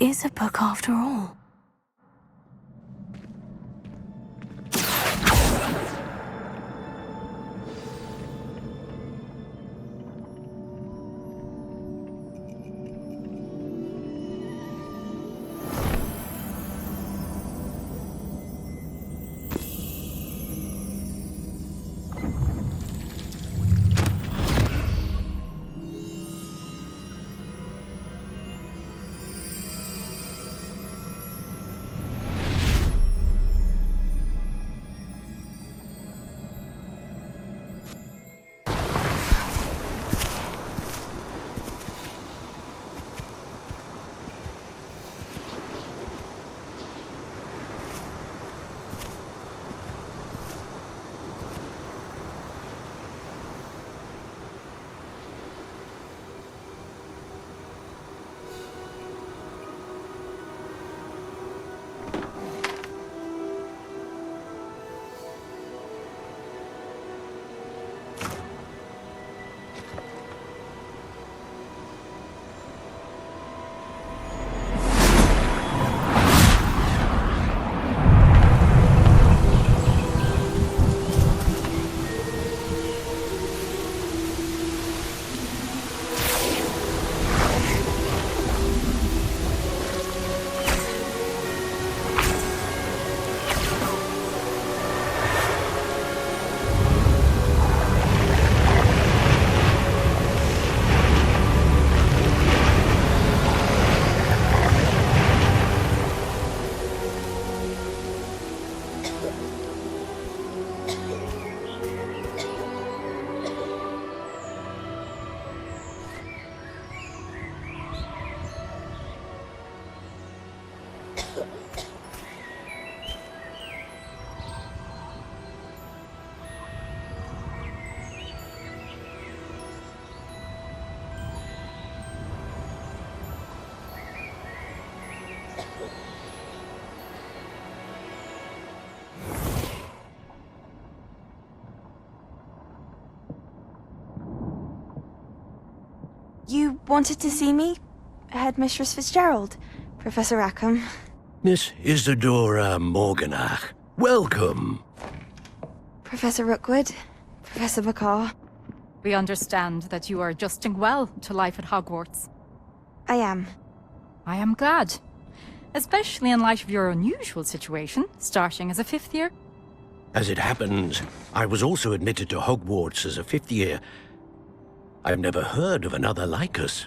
is a book after all. You wanted to see me? Headmistress Fitzgerald, Professor Rackham. Miss Isadora Morganach, welcome. Professor Rookwood, Professor Bakar. We understand that you are adjusting well to life at Hogwarts. I am. I am glad. Especially in light of your unusual situation, starting as a fifth year. As it happens, I was also admitted to Hogwarts as a fifth year. I've never heard of another like us.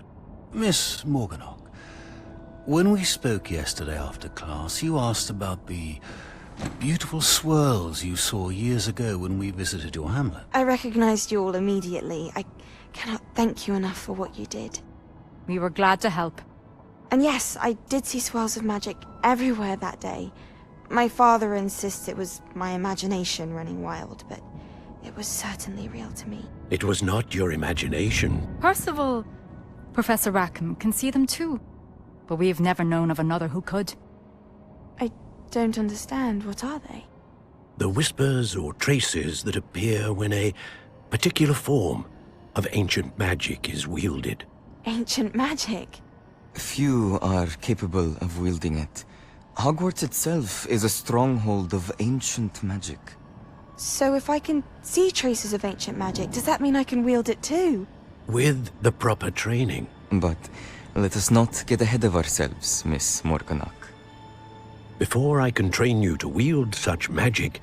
Miss Morganach, when we spoke yesterday after class, you asked about the beautiful swirls you saw years ago when we visited your hamlet. I recognized you all immediately. I cannot thank you enough for what you did. We were glad to help. And yes, I did see swirls of magic everywhere that day. My father insists it was my imagination running wild, but it was certainly real to me. It was not your imagination. Percival, Professor Rackham can see them too. But we have never known of another who could. I don't understand. What are they? The whispers or traces that appear when a particular form of ancient magic is wielded. Ancient magic? Few are capable of wielding it. Hogwarts itself is a stronghold of ancient magic. So if I can see traces of ancient magic, does that mean I can wield it too? With the proper training. But let us not get ahead of ourselves, Miss Morganach. Before I can train you to wield such magic,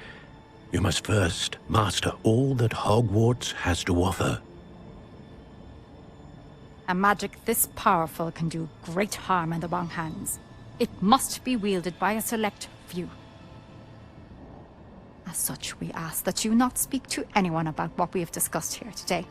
you must first master all that Hogwarts has to offer. A magic this powerful can do great harm in the wrong hands. It must be wielded by a select few. As such, we ask that you not speak to anyone about what we have discussed here today.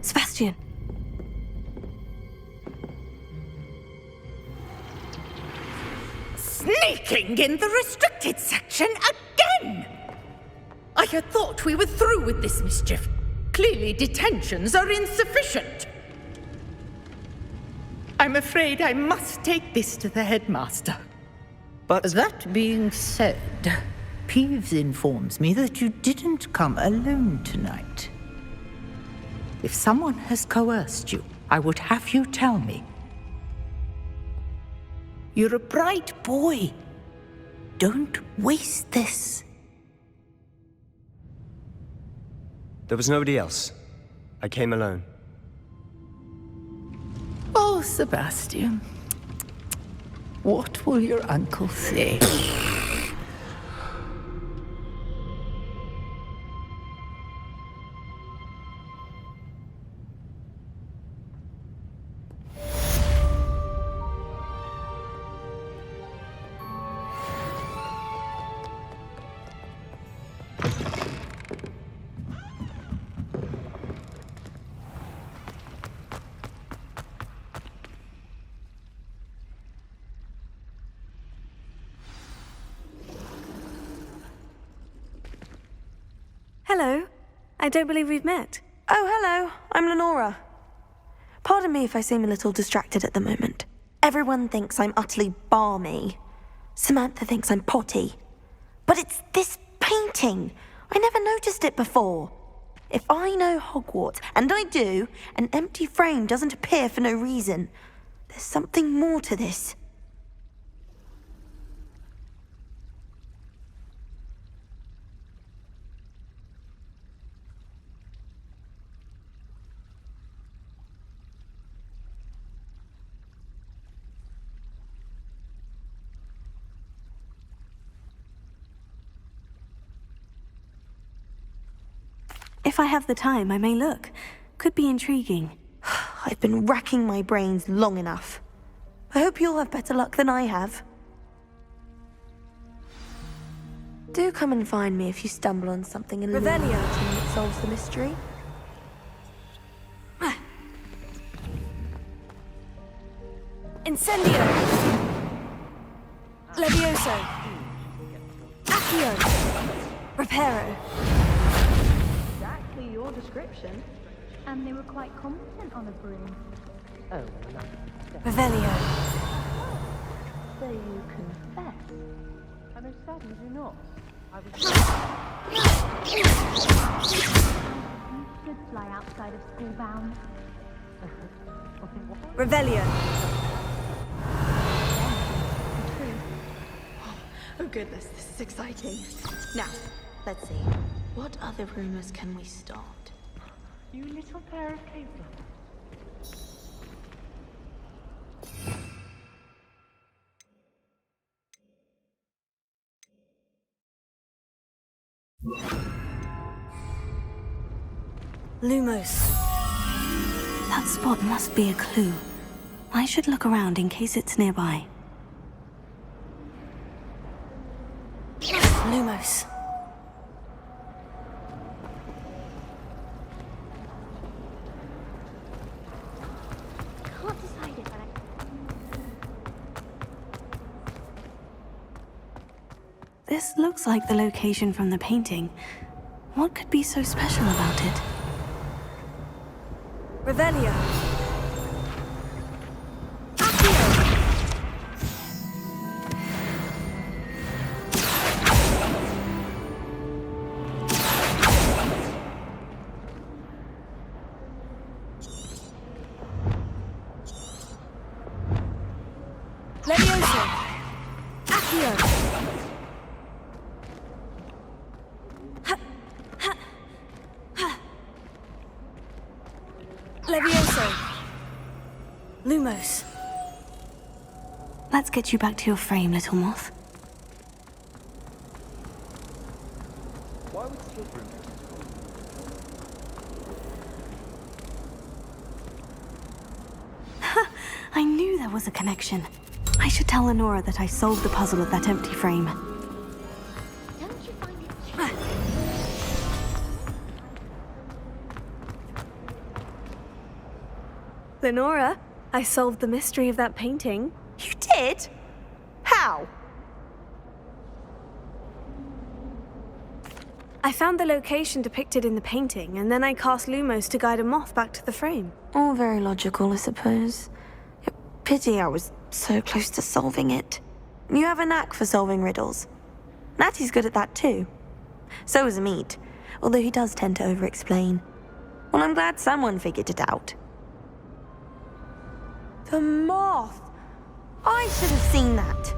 Sebastian! Sneaking in the restricted section again! I had thought we were through with this mischief. Clearly detentions are insufficient. I'm afraid I must take this to the headmaster. But that being said, Peeves informs me that you didn't come alone tonight. If someone has coerced you, I would have you tell me. You're a bright boy. Don't waste this. There was nobody else. I came alone. Oh, Sebastian. What will your uncle say? Hello. I don't believe we've met. Oh, hello. I'm Lenora. Pardon me if I seem a little distracted at the moment. Everyone thinks I'm utterly balmy. Samantha thinks I'm potty. But it's this painting. I never noticed it before. If I know Hogwarts, and I do, an empty frame doesn't appear for no reason. There's something more to this. If I have the time, I may look. Could be intriguing. I've been racking my brains long enough. I hope you'll have better luck than I have. Do come and find me if you stumble on something in Revelio. that solves the mystery. Incendio! Levioso! Accio! Reparo! Exactly your description. And they were quite competent on a broom. Oh, Revelio! so you confess. I most certainly do not. I was... You should fly outside of school bound. Revelio! Oh goodness, this is exciting. Now, let's see. What other rumors can we start? You little pair of capers. Lumos. That spot must be a clue. I should look around in case it's nearby. Lumos. Can't decide if I... This looks like the location from the painting. What could be so special about it? Revelio. Levioso! Accio! Levioso! Lumos. Let's get you back to your frame, little moth. Why would children... I knew there was a connection. I should tell Lenora that I solved the puzzle of that empty frame. Don't you find it... Lenora, I solved the mystery of that painting. You did? How? I found the location depicted in the painting, and then I cast Lumos to guide a moth back to the frame. All very logical, I suppose. Pity I was so close to solving it. You have a knack for solving riddles. Natty's good at that too. So is Amit, although he does tend to over-explain. Well, I'm glad someone figured it out. The moth! I should have seen that.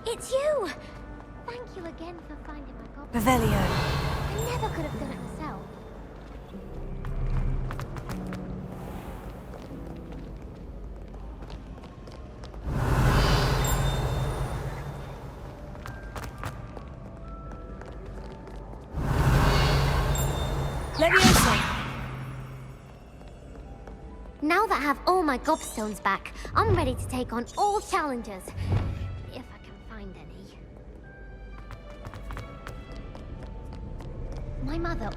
It's you! Thank you again for finding my goblin. Revelio. I never could have done it myself. Leviosa. Now that I have all my gobstones back, I'm ready to take on all challenges. If I can find any. My mother...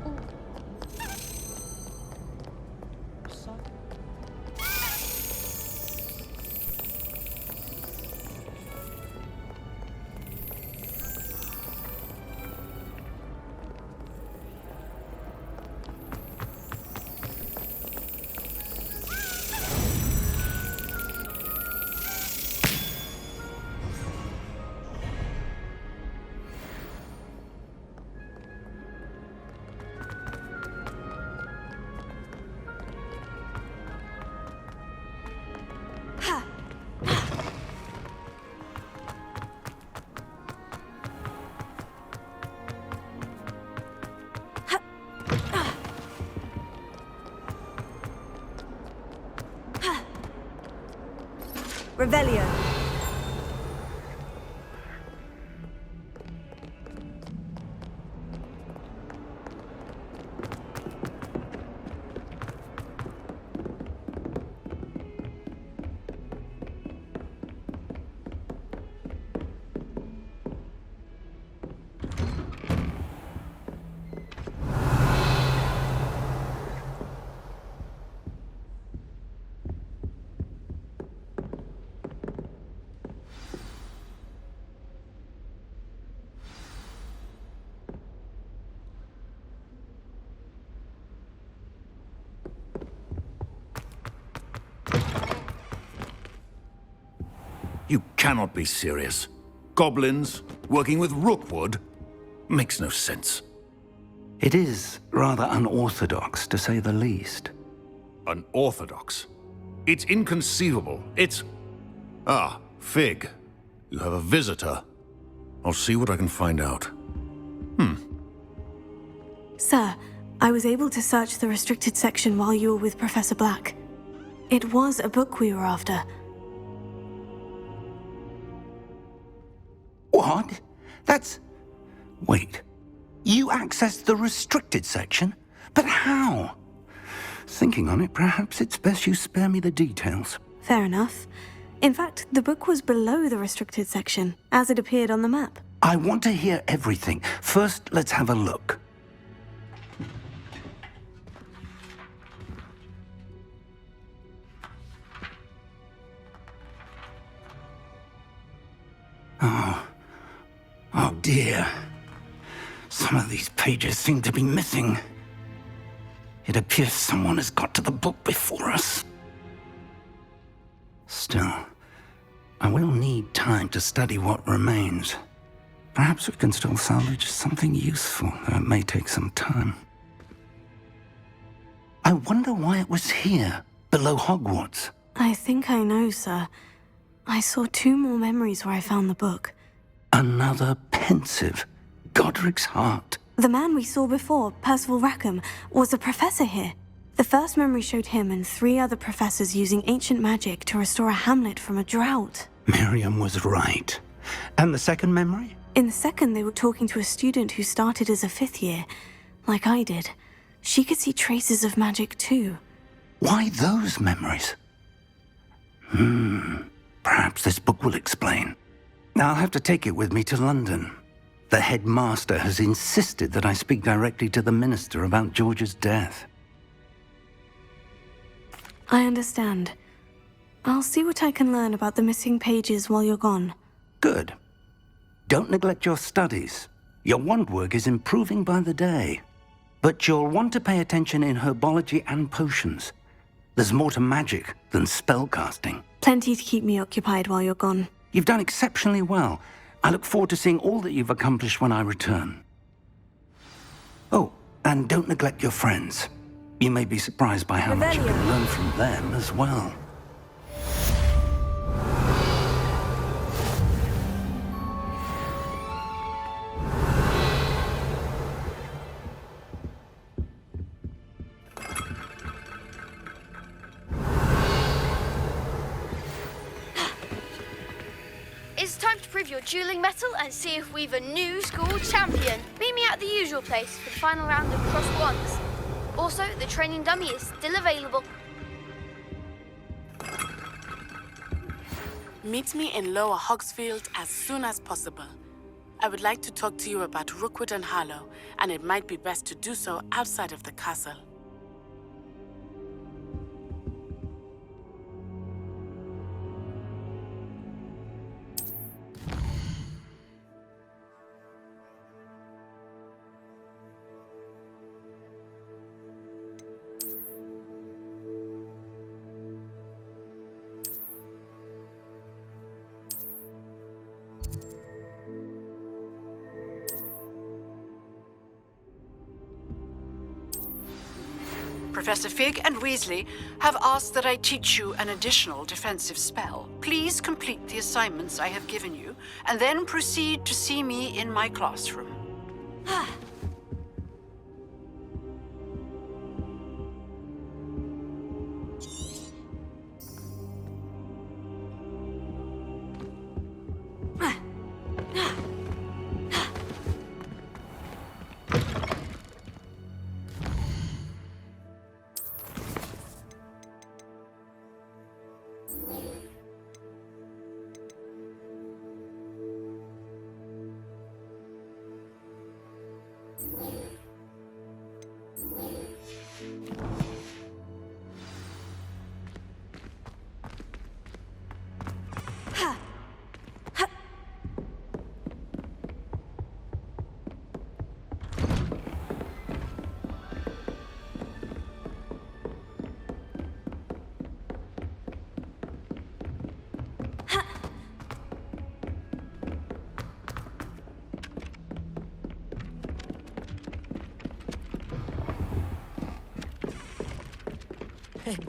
Revelio. You cannot be serious. Goblins working with Rookwood? Makes no sense. It is rather unorthodox, to say the least. Unorthodox? It's inconceivable. It's... Ah, Fig. You have a visitor. I'll see what I can find out. Sir, I was able to search the restricted section while you were with Professor Black. It was a book we were after. What? That's... Wait. You accessed the restricted section? But how? Thinking on it, perhaps it's best you spare me the details. Fair enough. In fact, the book was below the restricted section, as it appeared on the map. I want to hear everything. First, let's have a look. Oh dear. Some of these pages seem to be missing. It appears someone has got to the book before us. Still, I will need time to study what remains. Perhaps we can still salvage something useful, though it may take some time. I wonder why it was here, below Hogwarts. I think I know, sir. I saw 2 more memories where I found the book. Another pensive. Godric's heart. The man we saw before, Percival Rackham, was a professor here. The first memory showed him and 3 other professors using ancient magic to restore a hamlet from a drought. Miriam was right. And the second memory? In the second, they were talking to a student who started as a 5th year, like I did. She could see traces of magic too. Why those memories? Perhaps this book will explain. I'll have to take it with me to London. The headmaster has insisted that I speak directly to the minister about George's death. I understand. I'll see what I can learn about the missing pages while you're gone. Good. Don't neglect your studies. Your wand work is improving by the day. But you'll want to pay attention in herbology and potions. There's more to magic than spellcasting. Plenty to keep me occupied while you're gone. You've done exceptionally well. I look forward to seeing all that you've accomplished when I return. Oh, and don't neglect your friends. You may be surprised by how much you can learn from them as well. It's time to prove your dueling mettle and see if we've a new school champion. Meet me at the usual place for the final round of cross wands. Also, the training dummy is still available. Meet me in Lower Hogsfield as soon as possible. I would like to talk to you about Rookwood and Harlow, and it might be best to do so outside of the castle. Professor Fig and Weasley have asked that I teach you an additional defensive spell. Please complete the assignments I have given you, and then proceed to see me in my classroom.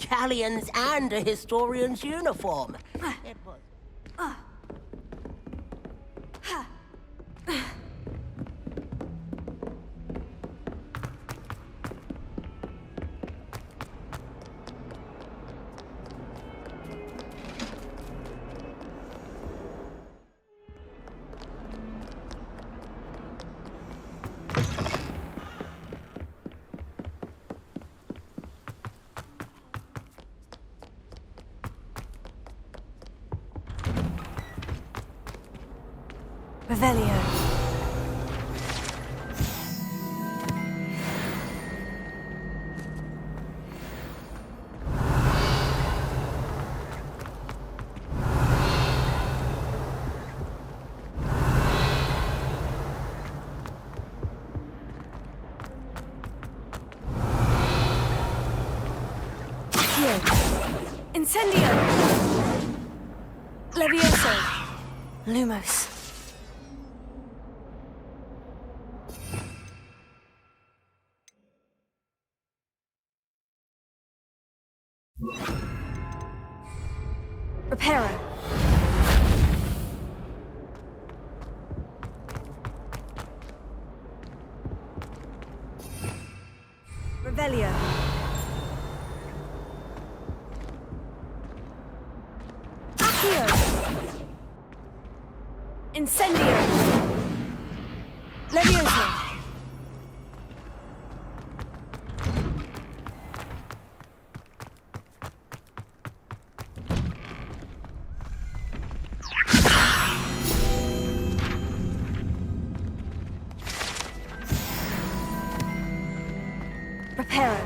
Galleons and a historian's uniform. It was... Revelio. Incendio! Levioso! Lumos. Reparo. Revelio. Accio. Incendio. Levioso. Reparo.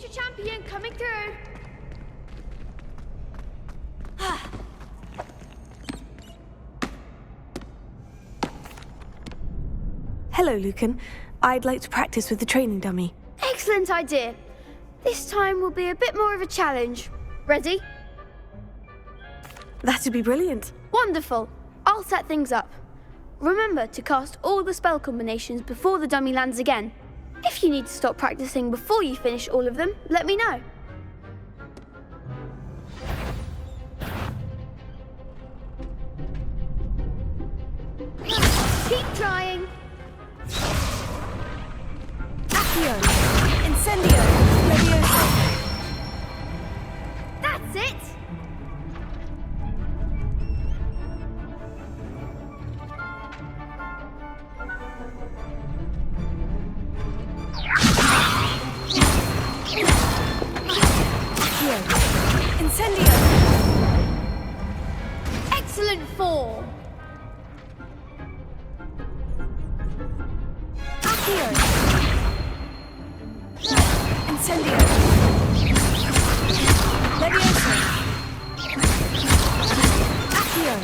Future champion coming through. Hello, Lucan. I'd like to practice with the training dummy. Excellent idea. This time will be a bit more of a challenge. Ready? That'd be brilliant. Wonderful. I'll set things up. Remember to cast all the spell combinations before the dummy lands again. If you need to stop practicing before you finish all of them, let me know. Keep trying. Accio! Incendio! Levioso! That's it! Incendio! Excellent form! Accio! Incendio! Levioso! Accio!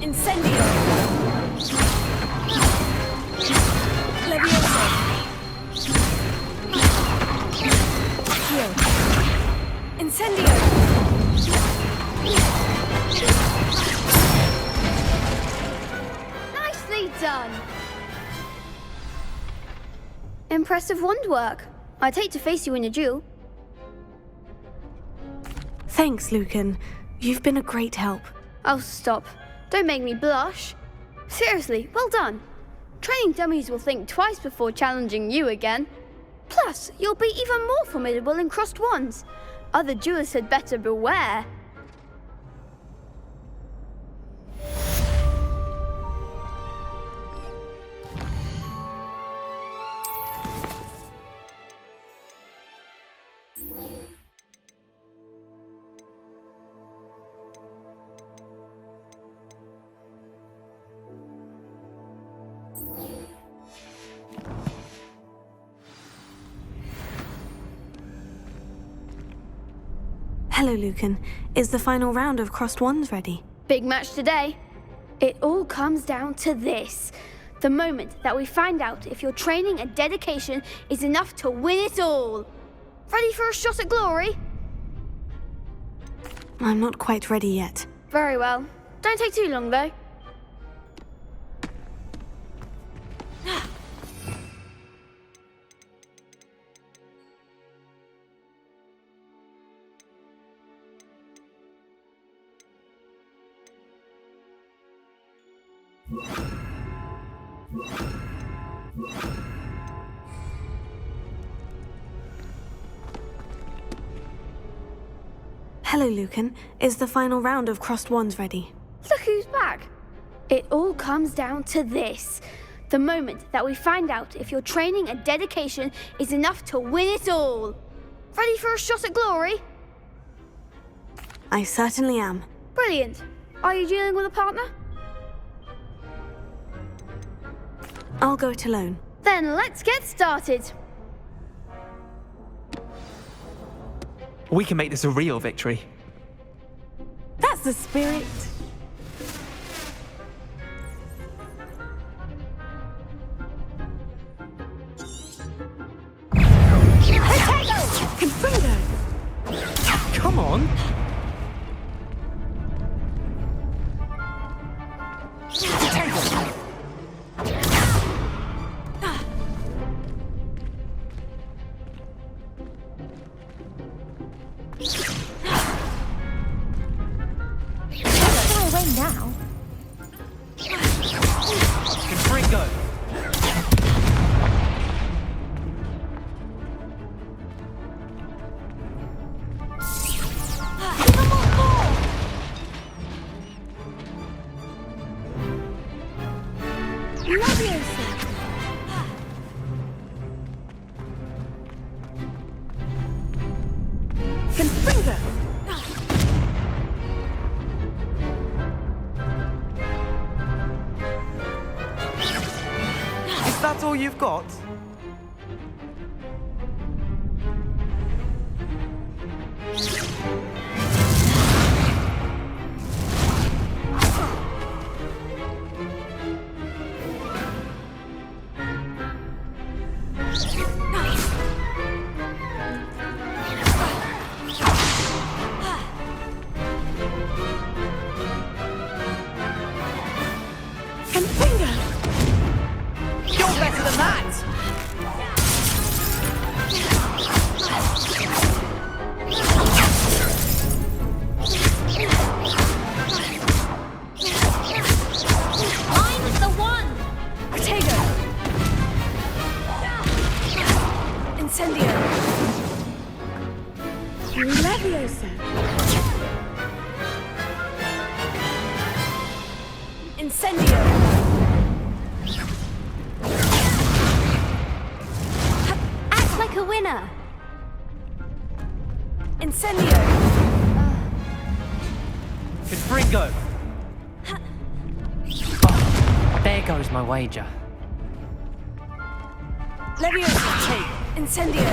Incendio! Levioso! Accio! Incendio! Nicely done! Impressive wand work. I'd hate to face you in a duel. Thanks, Lucan. You've been a great help. Oh, stop. Don't make me blush. Seriously, well done. Training dummies will think twice before challenging you again. Plus, you'll be even more formidable in crossed wands. Other duelists had better beware. Hello, Lucan. Is the final round of crossed wands ready? Big match today. It all comes down to this. The moment that we find out if your training and dedication is enough to win it all. Ready for a shot at glory? I'm not quite ready yet. Very well. Don't take too long, though. Hello, Lucan. Is the final round of crossed wands ready? Look who's back. It all comes down to this. The moment that we find out if your training and dedication is enough to win it all. Ready for a shot at glory? I certainly am. Brilliant. Are you dealing with a partner? I'll go it alone. Then let's get started. We can make this a real victory. That's the spirit. Confringo! Come on! Now. Confringo! Confringo! Is that all you've got? Confringo! You're better than that! Mine's the one! Protego! Incendio! Leviosa! Incendio! Act like a winner! Incendio! Confringo! Oh, there goes my wager. Leviosa! Take! Incendio!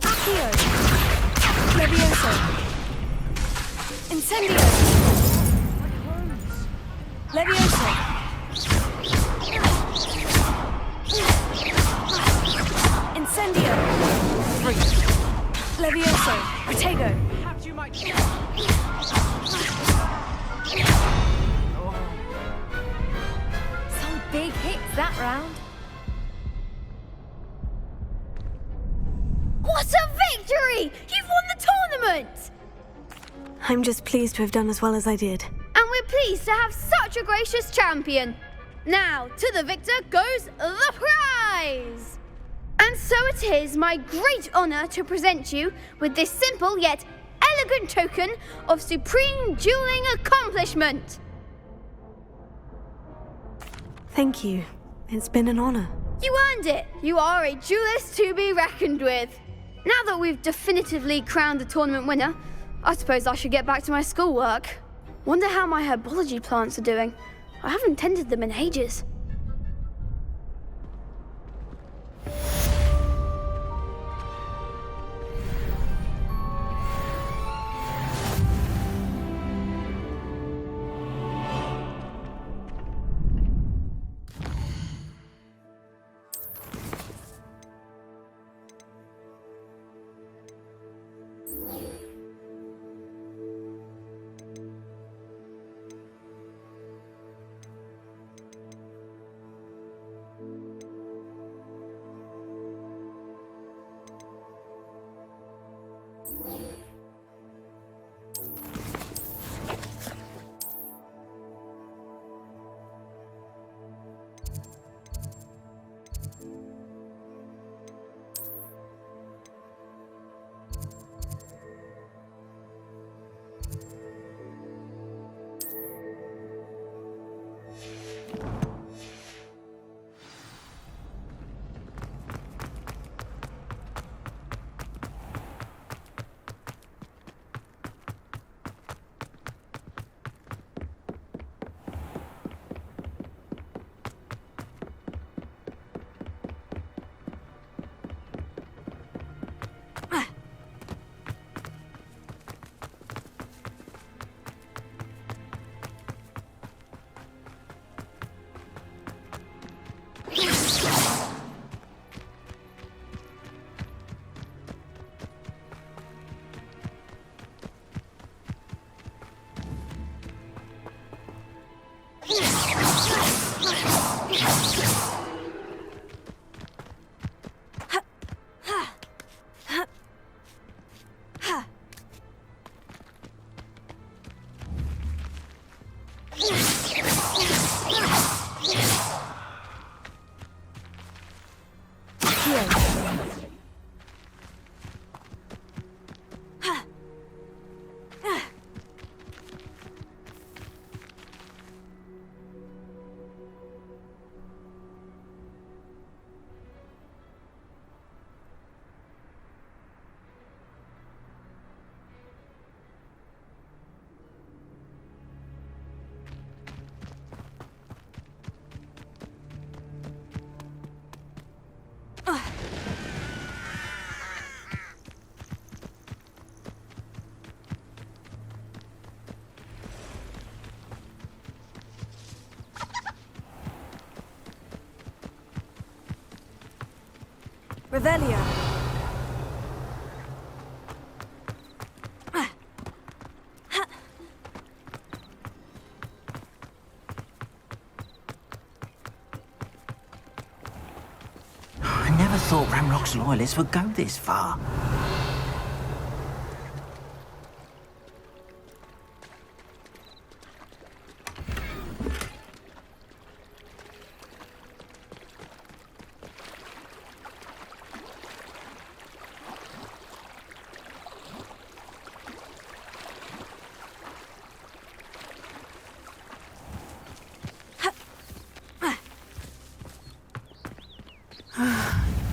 Accio! Leviosa! Incendio! Leviosa! Incendio! Leviosa! Protego! Perhaps you might... Some big hits that round. What a victory! You've won the tournament! I'm just pleased to have done as well as I did. And we're pleased to have such a gracious champion. Now, to the victor goes the prize! And so it is my great honor to present you with this simple yet elegant token of supreme dueling accomplishment. Thank you. It's been an honor. You earned it. You are a duelist to be reckoned with. Now that we've definitively crowned the tournament winner, I suppose I should get back to my schoolwork. Wonder how my herbology plants are doing. I haven't tended them in ages. Revelio. I never thought Ramrock's loyalists would go this far.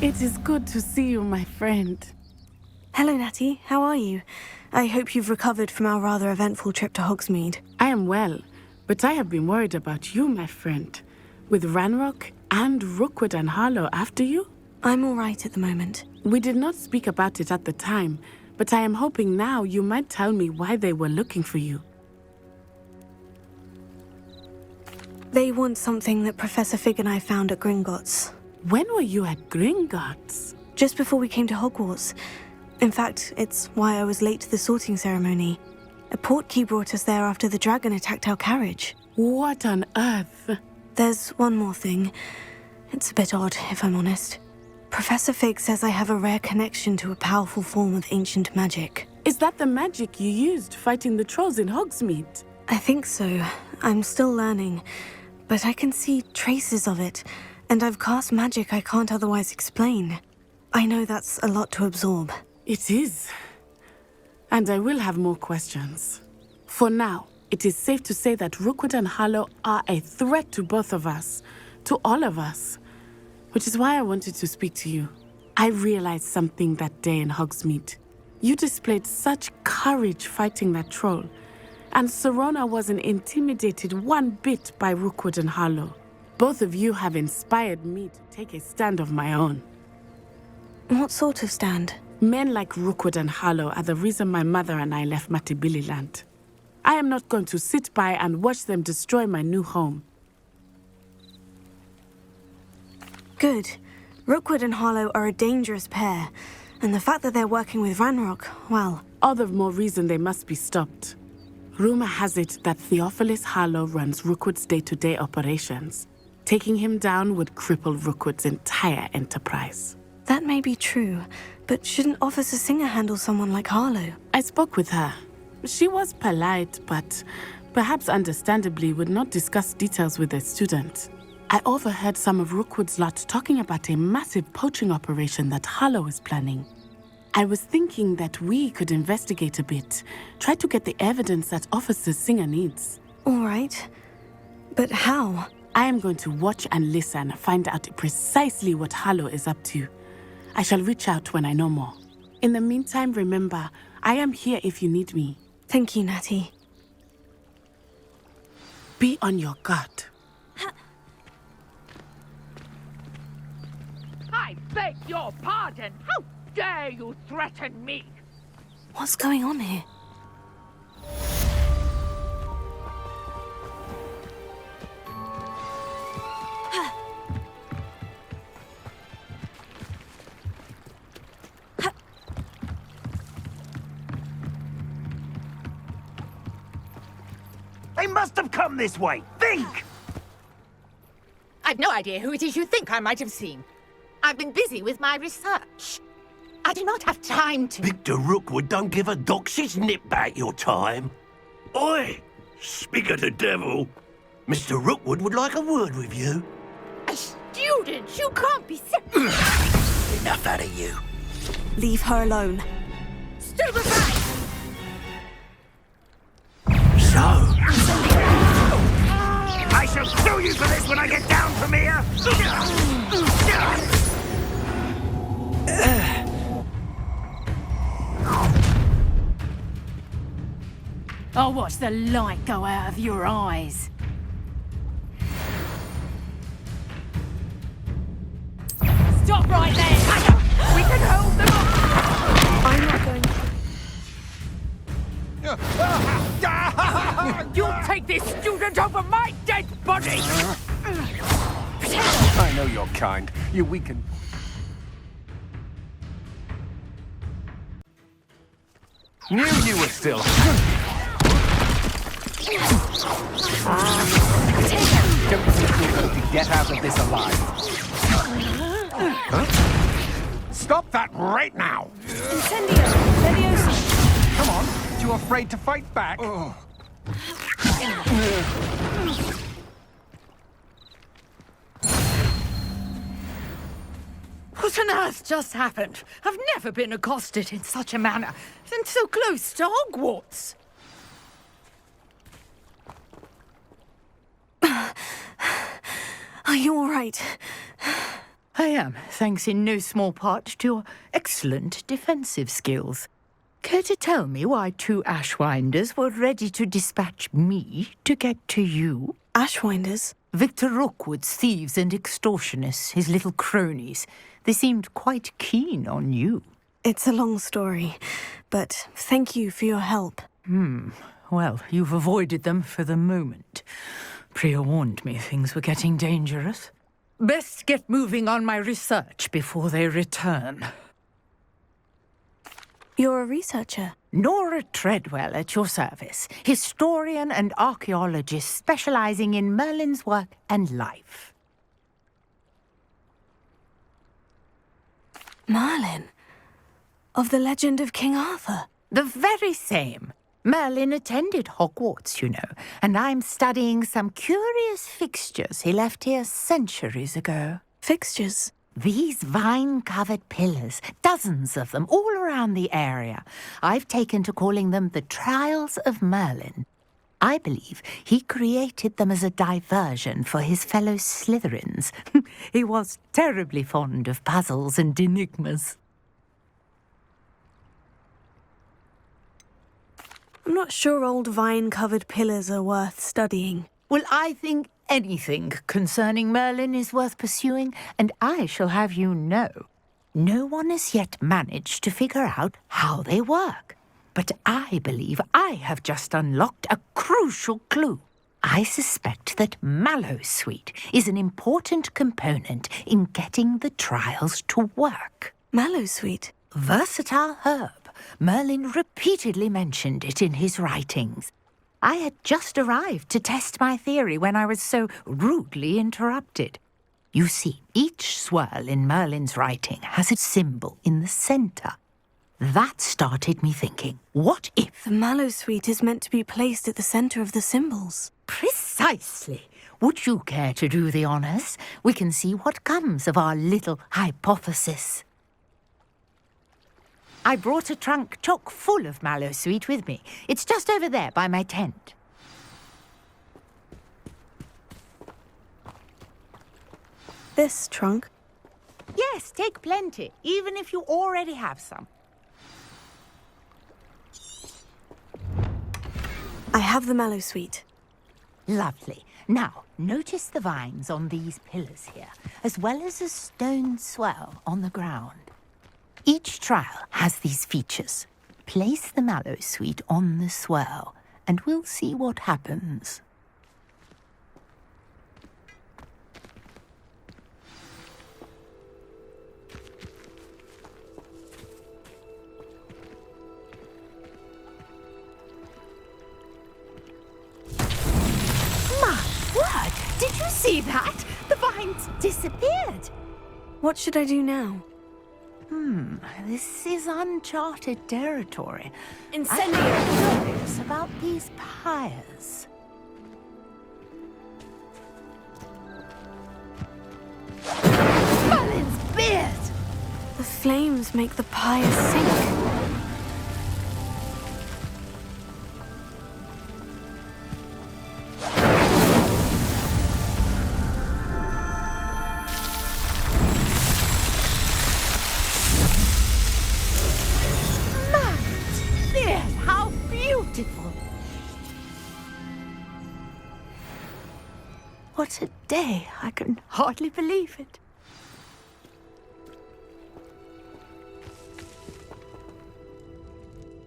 It is good to see you, my friend. Hello, Natty. How are you? I hope you've recovered from our rather eventful trip to Hogsmeade. I am well, but I have been worried about you, my friend. With Ranrock and Rookwood and Harlow after you? I'm all right at the moment. We did not speak about it at the time, but I am hoping now you might tell me why they were looking for you. They want something that Professor Fig and I found at Gringotts. When were you at Gringotts? Just before we came to Hogwarts. In fact, it's why I was late to the sorting ceremony. A portkey brought us there after the dragon attacked our carriage. What on earth? There's one more thing. It's a bit odd, if I'm honest. Professor Fig says I have a rare connection to a powerful form of ancient magic. Is that the magic you used fighting the trolls in Hogsmeade? I think so. I'm still learning, but I can see traces of it. And I've cast magic I can't otherwise explain. I know that's a lot to absorb. It is. And I will have more questions. For now, it is safe to say that Rookwood and Harlow are a threat to both of us. To all of us. Which is why I wanted to speak to you. I realized something that day in Hogsmeade. You displayed such courage fighting that troll. And Serona wasn't intimidated one bit by Rookwood and Harlow. Both of you have inspired me to take a stand of my own. What sort of stand? Men like Rookwood and Harlow are the reason my mother and I left Matibili land. I am not going to sit by and watch them destroy my new home. Good. Rookwood and Harlow are a dangerous pair. And the fact that they're working with Ranrock, well... All the more reason they must be stopped. Rumor has it that Theophilus Harlow runs Rookwood's day-to-day operations. Taking him down would cripple Rookwood's entire enterprise. That may be true, but shouldn't Officer Singer handle someone like Harlow? I spoke with her. She was polite, but perhaps understandably would not discuss details with a student. I overheard some of Rookwood's lot talking about a massive poaching operation that Harlow is planning. I was thinking that we could investigate a bit, try to get the evidence that Officer Singer needs. All right. But how? I am going to watch and listen, find out precisely what Harlow is up to. I shall reach out when I know more. In the meantime, remember, I am here if you need me. Thank you, Natty. Be on your guard. I beg your pardon. How dare you threaten me? What's going on here? They must have come this way. Think! I've no idea who it is you think I might have seen. I've been busy with my research. I do not have time to... Victor Rookwood don't give a doxy's nip back your time. Oi! Speak of the devil. Mr. Rookwood would like a word with you. A student? You can't be... Enough out of you. Leave her alone. Stupefy! So... I shall sue you for this when I get down from here! I'll watch the light go out of your eyes. Stop right there! We can hold them up! I'm not going to... You'll take this student over my dead body! I know you're kind. You weaken... Knew you were still. Don't think you're going to get out of this alive. Huh? Stop that right now! Incendio! Leviosa! Come on, you afraid to fight back? What on earth just happened? I've never been accosted in such a manner, and so close to Hogwarts. Are you all right? I am, thanks in no small part to your excellent defensive skills. Care to tell me why 2 Ashwinders were ready to dispatch me to get to you? Ashwinders? Victor Rookwood's thieves and extortionists, his little cronies. They seemed quite keen on you. It's a long story, but thank you for your help. Well, you've avoided them for the moment. Priya warned me things were getting dangerous. Best get moving on my research before they return. You're a researcher? Nora Treadwell at your service, historian and archaeologist specializing in Merlin's work and life. Merlin? Of the legend of King Arthur? The very same. Merlin attended Hogwarts, you know, and I'm studying some curious fixtures he left here centuries ago. Fixtures? These vine-covered pillars, dozens of them, all around the area. I've taken to calling them the Trials of Merlin. I believe he created them as a diversion for his fellow Slytherins. He was terribly fond of puzzles and enigmas. I'm not sure old vine-covered pillars are worth studying. Well, I think anything concerning Merlin is worth pursuing, and I shall have you know, no one has yet managed to figure out how they work. But I believe I have just unlocked a crucial clue. I suspect that Mallowsweet is an important component in getting the trials to work. Mallowsweet? Versatile herb. Merlin repeatedly mentioned it in his writings. I had just arrived to test my theory when I was so rudely interrupted. You see, each swirl in Merlin's writing has a symbol in the center. That started me thinking, what if... The Mallowsweet is meant to be placed at the center of the symbols. Precisely. Would you care to do the honors? We can see what comes of our little hypothesis. I brought a trunk chock full of Mallowsweet with me. It's just over there by my tent. This trunk? Yes, take plenty, even if you already have some. I have the Mallowsweet. Lovely. Now, notice the vines on these pillars here, as well as a stone swell on the ground. Each trial has these features. Place the Mallowsweet on the swell, and we'll see what happens. Did you see that? The vines disappeared. What should I do now? This is uncharted territory. Incendio! I'm curious about these pyres. Merlin's beard! The flames make the pyres sink. What a day. I can hardly believe it.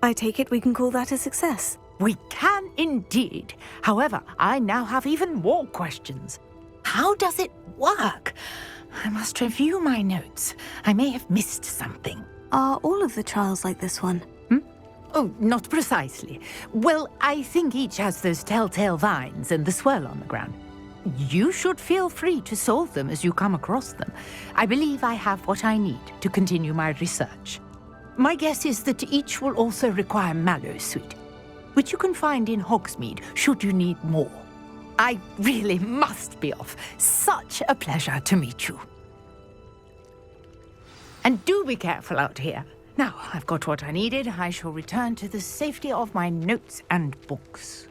I take it we can call that a success. We can indeed. However, I now have even more questions. How does it work? I must review my notes. I may have missed something. Are all of the trials like this one? Oh, not precisely. Well, I think each has those telltale vines and the swirl on the ground. You should feel free to solve them as you come across them. I believe I have what I need to continue my research. My guess is that each will also require mallow sweet, which you can find in Hogsmeade should you need more. I really must be off. Such a pleasure to meet you. And do be careful out here. Now, I've got what I needed. I shall return to the safety of my notes and books.